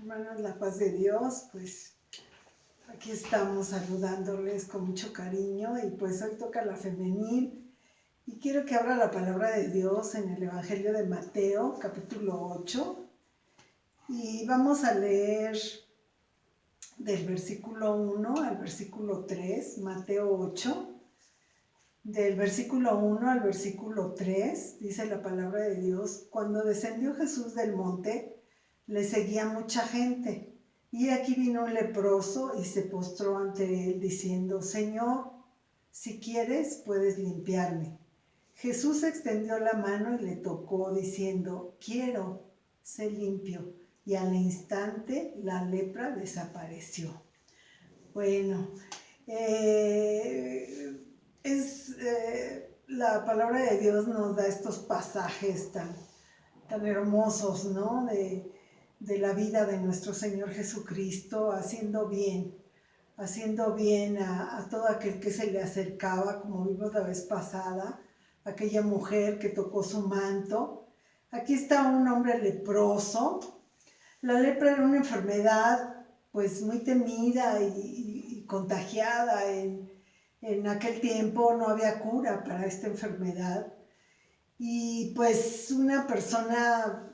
Hermanos, la paz de Dios, pues aquí estamos saludándoles con mucho cariño y pues hoy toca la femenil y quiero que abra la palabra de Dios en el Evangelio de Mateo, capítulo 8, y vamos a leer del versículo 1 al versículo 3, Mateo 8, del versículo 1 al versículo 3, dice la palabra de Dios: cuando descendió Jesús del monte, le seguía mucha gente. Y aquí vino un leproso y se postró ante él diciendo: Señor, si quieres, puedes limpiarme. Jesús extendió la mano y le tocó diciendo: quiero, sé limpio. Y al instante la lepra desapareció. Bueno, la palabra de Dios nos da estos pasajes tan hermosos, ¿no? De la vida de nuestro Señor Jesucristo, haciendo bien a todo aquel que se le acercaba, como vimos la vez pasada, aquella mujer que tocó su manto. Aquí está un hombre leproso. La lepra era una enfermedad pues muy temida y contagiada. En aquel tiempo no había cura para esta enfermedad. Y pues una persona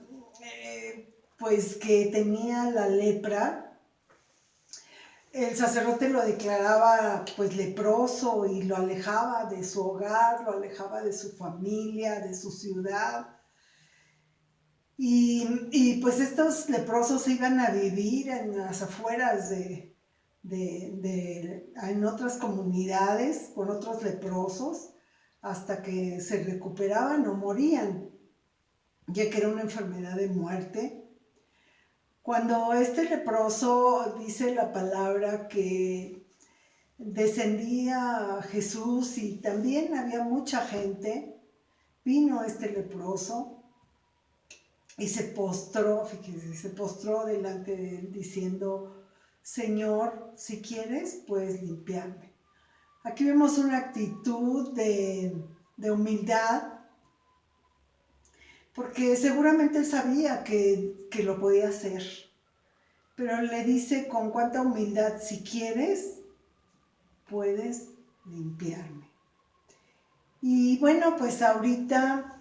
pues que tenía la lepra, el sacerdote lo declaraba pues leproso y lo alejaba de su hogar, lo alejaba de su familia, de su ciudad. Y pues estos leprosos iban a vivir en las afueras en otras comunidades con otros leprosos hasta que se recuperaban o morían, ya que era una enfermedad de muerte. Cuando este leproso, dice la palabra, que descendía Jesús y también había mucha gente, vino este leproso y se postró, fíjense, se postró delante de él diciendo: Señor, si quieres, puedes limpiarme. Aquí vemos una actitud de humildad, porque seguramente él sabía que lo podía hacer, pero le dice con cuánta humildad: si quieres, puedes limpiarme. Y bueno, pues ahorita,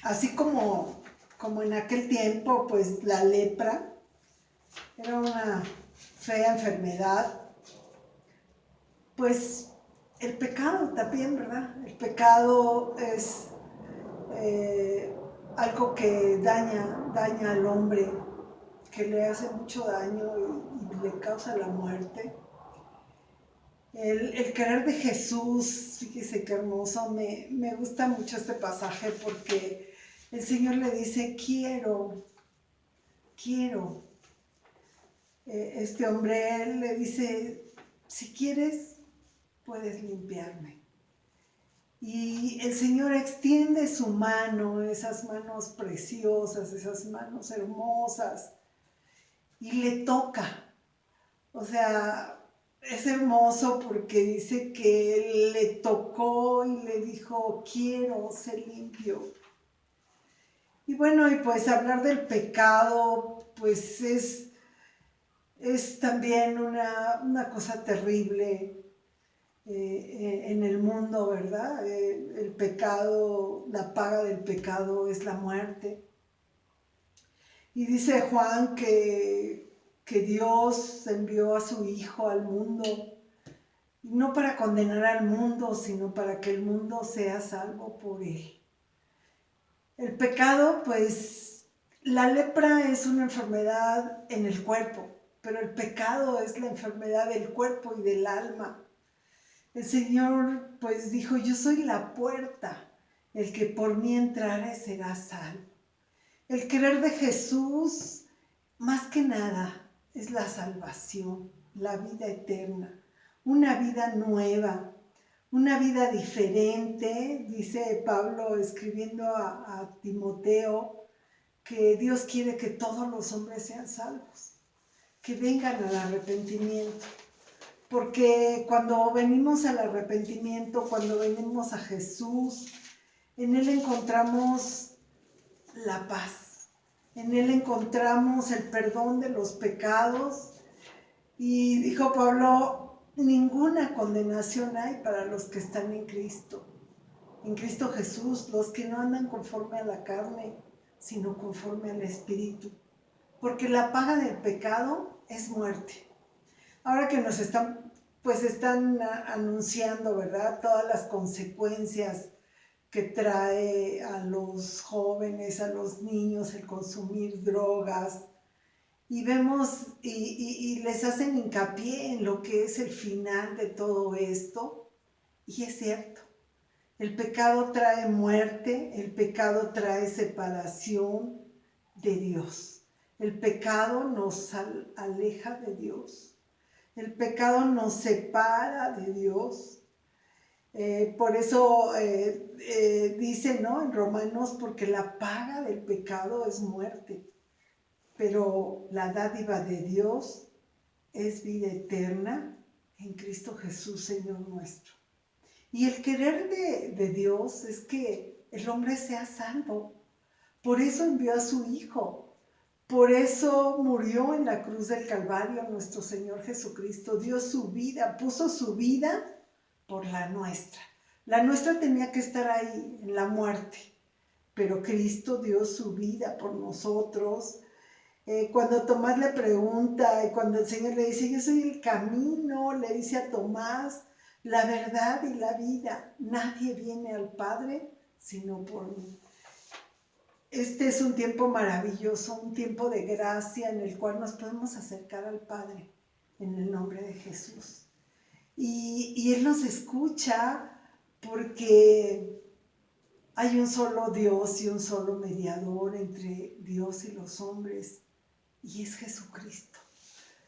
así como en aquel tiempo, pues la lepra era una fea enfermedad, pues el pecado también, ¿verdad? El pecado es algo que daña al hombre, que le hace mucho daño y le causa la muerte. El querer de Jesús, fíjese qué hermoso, me gusta mucho este pasaje porque el Señor le dice: quiero. Este hombre le dice: si quieres, puedes limpiarme. Y el Señor extiende su mano, esas manos preciosas, esas manos hermosas, y le toca. O sea, es hermoso porque dice que él le tocó y le dijo: quiero, sé limpio. Y bueno, y pues hablar del pecado, pues es también una cosa terrible en el mundo, ¿verdad? El pecado, la paga del pecado es la muerte. Y dice Juan que Dios envió a su Hijo al mundo, no para condenar al mundo, sino para que el mundo sea salvo por él. El pecado, pues, la lepra es una enfermedad en el cuerpo, pero el pecado es la enfermedad del cuerpo y del alma. El Señor, pues, dijo: yo soy la puerta, el que por mí entrare será salvo. El querer de Jesús, más que nada, es la salvación, la vida eterna, una vida nueva, una vida diferente. Dice Pablo escribiendo a Timoteo que Dios quiere que todos los hombres sean salvos, que vengan al arrepentimiento. Porque cuando venimos al arrepentimiento, cuando venimos a Jesús, en Él encontramos la paz. En Él encontramos el perdón de los pecados. Y dijo Pablo, ninguna condenación hay para los que están en Cristo Jesús, los que no andan conforme a la carne, sino conforme al Espíritu. Porque la paga del pecado es muerte. Ahora que nos están anunciando, ¿verdad?, todas las consecuencias que trae a los jóvenes, a los niños, el consumir drogas, y vemos y les hacen hincapié en lo que es el final de todo esto, y es cierto, el pecado trae muerte, el pecado trae separación de Dios, el pecado nos aleja de Dios, el pecado nos separa de Dios. Por eso dice, ¿no?, en Romanos, porque la paga del pecado es muerte, pero la dádiva de Dios es vida eterna en Cristo Jesús, Señor nuestro. Y el querer de Dios es que el hombre sea salvo. Por eso envió a su Hijo. Por eso murió en la cruz del Calvario nuestro Señor Jesucristo. Dio su vida, puso su vida por la nuestra. La nuestra tenía que estar ahí, en la muerte. Pero Cristo dio su vida por nosotros. Cuando Tomás le pregunta, y cuando el Señor le dice, yo soy el camino, le dice a Tomás, la verdad y la vida, nadie viene al Padre sino por mí. Este es un tiempo maravilloso, un tiempo de gracia en el cual nos podemos acercar al Padre en el nombre de Jesús. Y Él nos escucha porque hay un solo Dios y un solo mediador entre Dios y los hombres, y es Jesucristo.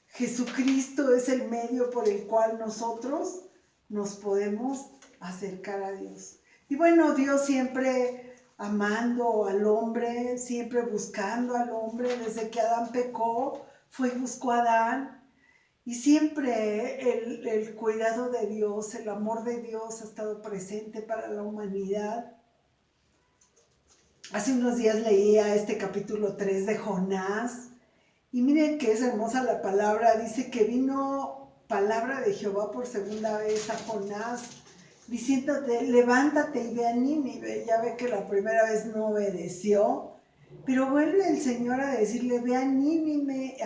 Jesucristo es el medio por el cual nosotros nos podemos acercar a Dios. Y bueno, Dios siempre amando al hombre, siempre buscando al hombre, desde que Adán pecó, fue y buscó a Adán. Y siempre el cuidado de Dios, el amor de Dios ha estado presente para la humanidad. Hace unos días leía este capítulo 3 de Jonás. Y miren que es hermosa la palabra, dice que vino palabra de Jehová por segunda vez a Jonás, diciéndote, levántate y ve a Nínive. Ya ve que la primera vez no obedeció, pero vuelve el Señor a decirle, ve a Nínive,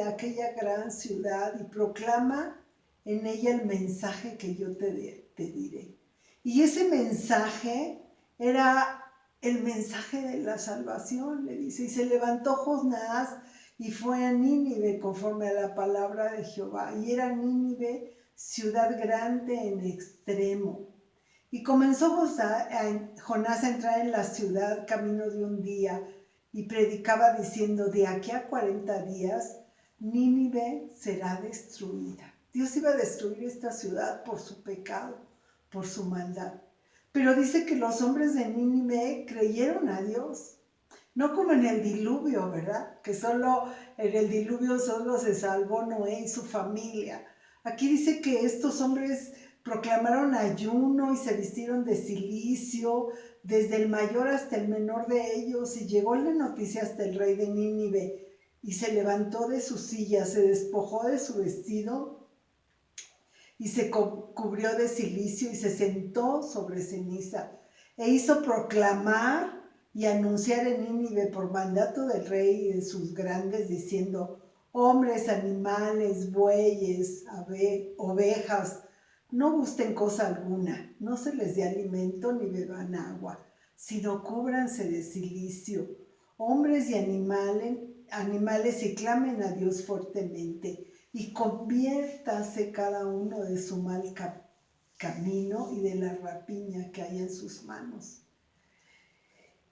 aquella gran ciudad, y proclama en ella el mensaje que yo te diré. Y ese mensaje era el mensaje de la salvación, le dice, y se levantó Jonás y fue a Nínive conforme a la palabra de Jehová. Y era Nínive ciudad grande en extremo. Y comenzó Jonás a entrar en la ciudad camino de un día y predicaba diciendo, de aquí a 40 días Nínive será destruida. Dios iba a destruir esta ciudad por su pecado, por su maldad. Pero dice que los hombres de Nínive creyeron a Dios. No como en el diluvio, ¿verdad? Que solo en el diluvio solo se salvó Noé y su familia. Aquí dice que estos hombres proclamaron ayuno y se vistieron de cilicio, desde el mayor hasta el menor de ellos, y llegó la noticia hasta el rey de Nínive, y se levantó de su silla, se despojó de su vestido, y se cubrió de cilicio, y se sentó sobre ceniza, e hizo proclamar y anunciar en Nínive por mandato del rey y de sus grandes, diciendo, hombres, animales, bueyes, ovejas, no gusten cosa alguna, no se les dé alimento ni beban agua, sino cúbranse de cilicio, hombres y animales, y clamen a Dios fuertemente, y conviértase cada uno de su mal camino y de la rapiña que hay en sus manos.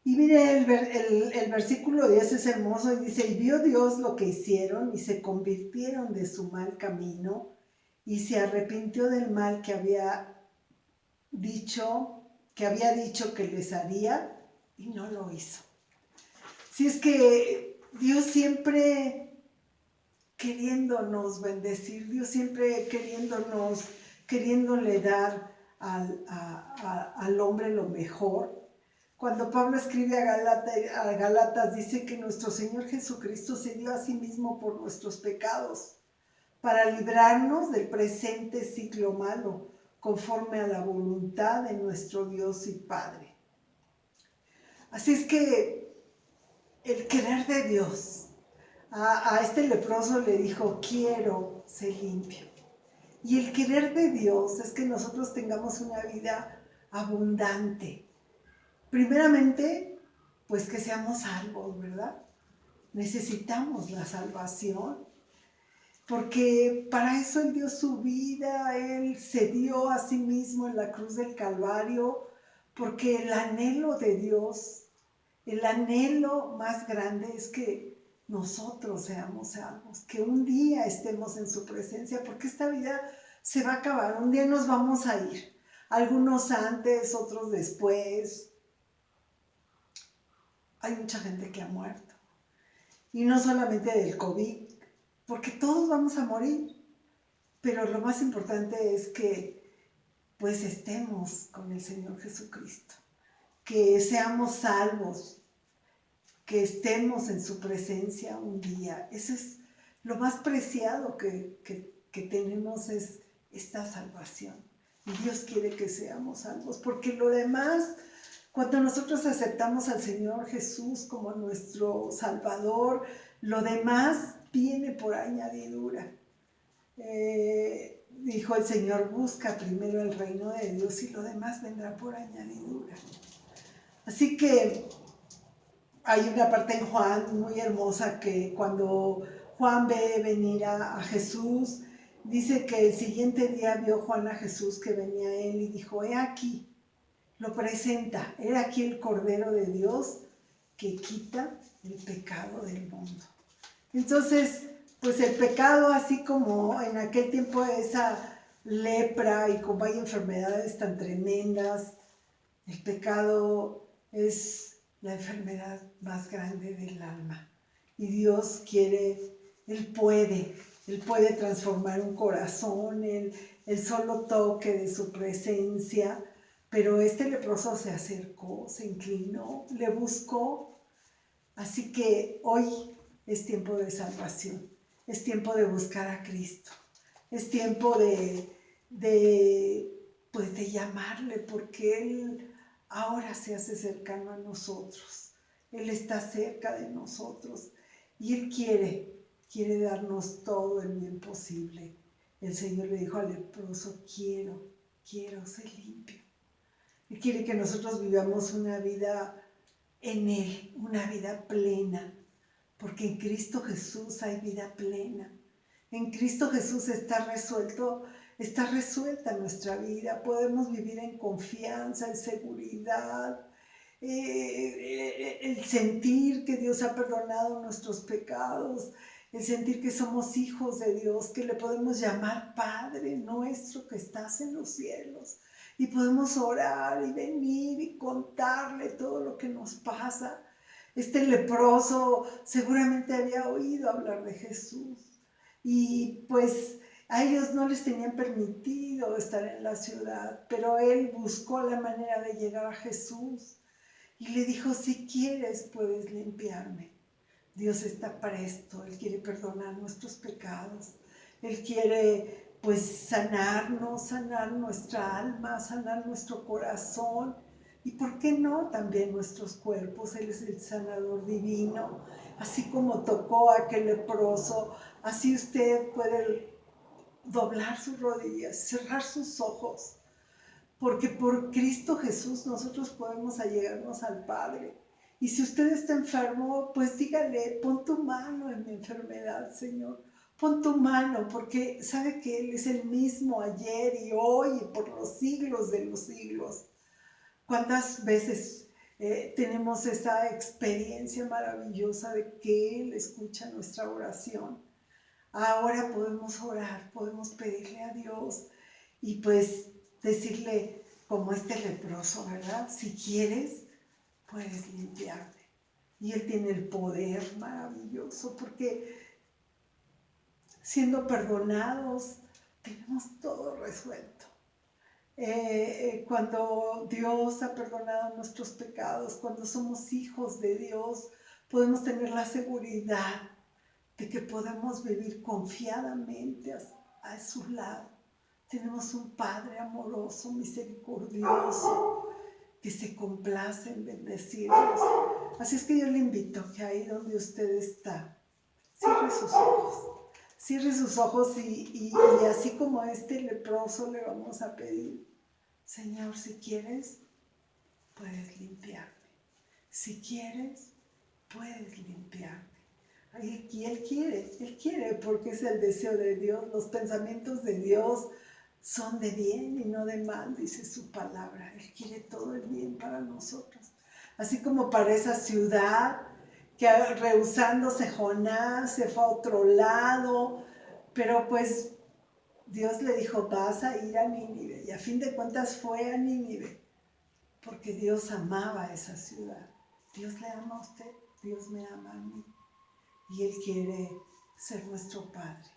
Y mire, el versículo 10 es hermoso y dice, y vio Dios lo que hicieron y se convirtieron de su mal camino y se arrepintió del mal que había dicho que les haría, y no lo hizo. Si es que Dios siempre queriéndonos bendecir, Dios siempre queriéndole dar al hombre lo mejor, Cuando Pablo escribe a Galatas, dice que nuestro Señor Jesucristo se dio a sí mismo por nuestros pecados, para librarnos del presente ciclo malo, conforme a la voluntad de nuestro Dios y Padre. Así es que el querer de Dios, a este leproso le dijo, quiero ser limpio. Y el querer de Dios es que nosotros tengamos una vida abundante. Primeramente, pues que seamos salvos, ¿verdad? Necesitamos la salvación, porque para eso Él dio su vida, Él se dio a sí mismo en la cruz del Calvario, porque el anhelo de Dios, el anhelo más grande es que nosotros seamos salvos, que un día estemos en su presencia, porque esta vida se va a acabar, un día nos vamos a ir, algunos antes, otros después. Hay mucha gente que ha muerto, y no solamente del COVID, porque todos vamos a morir, pero lo más importante es que pues estemos con el Señor Jesucristo, que seamos salvos, que estemos en su presencia un día. Eso es lo más preciado que tenemos, es esta salvación. Y Dios quiere que seamos salvos, porque lo demás, cuando nosotros aceptamos al Señor Jesús como nuestro Salvador, lo demás viene por añadidura. Dijo el Señor, busca primero el reino de Dios y lo demás vendrá por añadidura. Así que hay una parte en Juan muy hermosa que cuando Juan ve venir a Jesús, dice que el siguiente día vio Juan a Jesús que venía a él y dijo, he aquí, lo presenta, he aquí el Cordero de Dios que quita el pecado del mundo. Entonces, pues el pecado, así como en aquel tiempo esa lepra y como hay enfermedades tan tremendas, el pecado es la enfermedad más grande del alma. Y Dios quiere, Él puede transformar un corazón, el solo toque de su presencia. Pero este leproso se acercó, se inclinó, le buscó. Así que hoy es tiempo de salvación, es tiempo de buscar a Cristo, es tiempo de llamarle, porque Él ahora se hace cercano a nosotros, Él está cerca de nosotros y Él quiere darnos todo el bien posible. El Señor le dijo al leproso, quiero ser limpio. Él quiere que nosotros vivamos una vida en Él, una vida plena, porque en Cristo Jesús hay vida plena. En Cristo Jesús está resuelta nuestra vida. Podemos vivir en confianza, en seguridad, el sentir que Dios ha perdonado nuestros pecados, el sentir que somos hijos de Dios, que le podemos llamar Padre nuestro que estás en los cielos. Y podemos orar y venir y contarle todo lo que nos pasa. Este leproso seguramente había oído hablar de Jesús. Y pues a ellos no les tenían permitido estar en la ciudad, pero él buscó la manera de llegar a Jesús. Y le dijo, si quieres, puedes limpiarme. Dios está presto, Él quiere perdonar nuestros pecados. Él quiere pues sanarnos, sanar nuestra alma, sanar nuestro corazón y por qué no también nuestros cuerpos. Él es el sanador divino. Así como tocó a aquel leproso, así usted puede doblar sus rodillas, cerrar sus ojos, porque por Cristo Jesús nosotros podemos allegarnos al Padre. Y si usted está enfermo, pues dígale, pon tu mano en mi enfermedad, Señor. Pon tu mano, porque sabe que Él es el mismo ayer y hoy y por los siglos de los siglos. ¿Cuántas veces tenemos esa experiencia maravillosa de que Él escucha nuestra oración? Ahora podemos orar, podemos pedirle a Dios y pues decirle como este leproso, ¿verdad? Si quieres, puedes limpiarme. Y Él tiene el poder maravilloso, porque siendo perdonados, tenemos todo resuelto. Cuando Dios ha perdonado nuestros pecados, cuando somos hijos de Dios, podemos tener la seguridad de que podemos vivir confiadamente a su lado. Tenemos un Padre amoroso, misericordioso, que se complace en bendecirnos. Así es que yo le invito que ahí donde usted está, cierre sus ojos. Cierre sus ojos y así como este leproso le vamos a pedir, Señor, si quieres, puedes limpiarme. Si quieres, puedes limpiarme. Y Él quiere porque es el deseo de Dios. Los pensamientos de Dios son de bien y no de mal, dice su palabra. Él quiere todo el bien para nosotros. Así como para esa ciudad que rehusándose Jonás se fue a otro lado, pero pues Dios le dijo, vas a ir a Nínive. Y a fin de cuentas fue a Nínive, porque Dios amaba a esa ciudad. Dios le ama a usted, Dios me ama a mí. Y Él quiere ser nuestro Padre.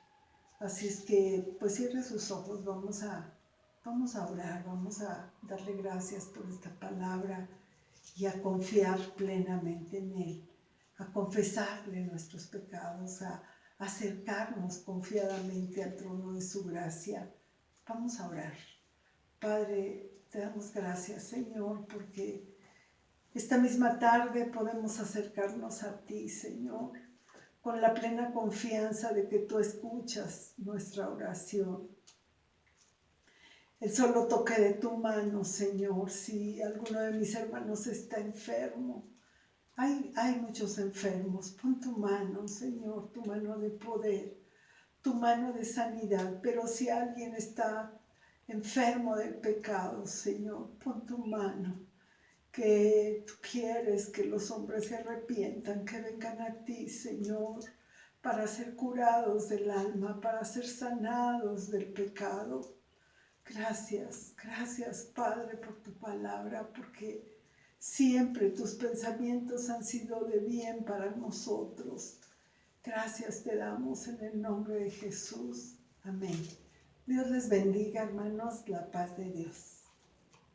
Así es que, pues cierre sus ojos, vamos a orar, vamos a darle gracias por esta palabra y a confiar plenamente en Él, a confesarle nuestros pecados, a acercarnos confiadamente al trono de su gracia. Vamos a orar. Padre, te damos gracias, Señor, porque esta misma tarde podemos acercarnos a ti, Señor, con la plena confianza de que tú escuchas nuestra oración. El solo toque de tu mano, Señor, si alguno de mis hermanos está enfermo. Hay muchos enfermos. Pon tu mano, Señor, tu mano de poder, tu mano de sanidad. Pero si alguien está enfermo del pecado, Señor, pon tu mano, que tú quieres que los hombres se arrepientan, que vengan a ti, Señor, para ser curados del alma, para ser sanados del pecado. Gracias, gracias, Padre, por tu palabra, porque siempre tus pensamientos han sido de bien para nosotros. Gracias te damos en el nombre de Jesús. Amén. Dios les bendiga, hermanos, la paz de Dios.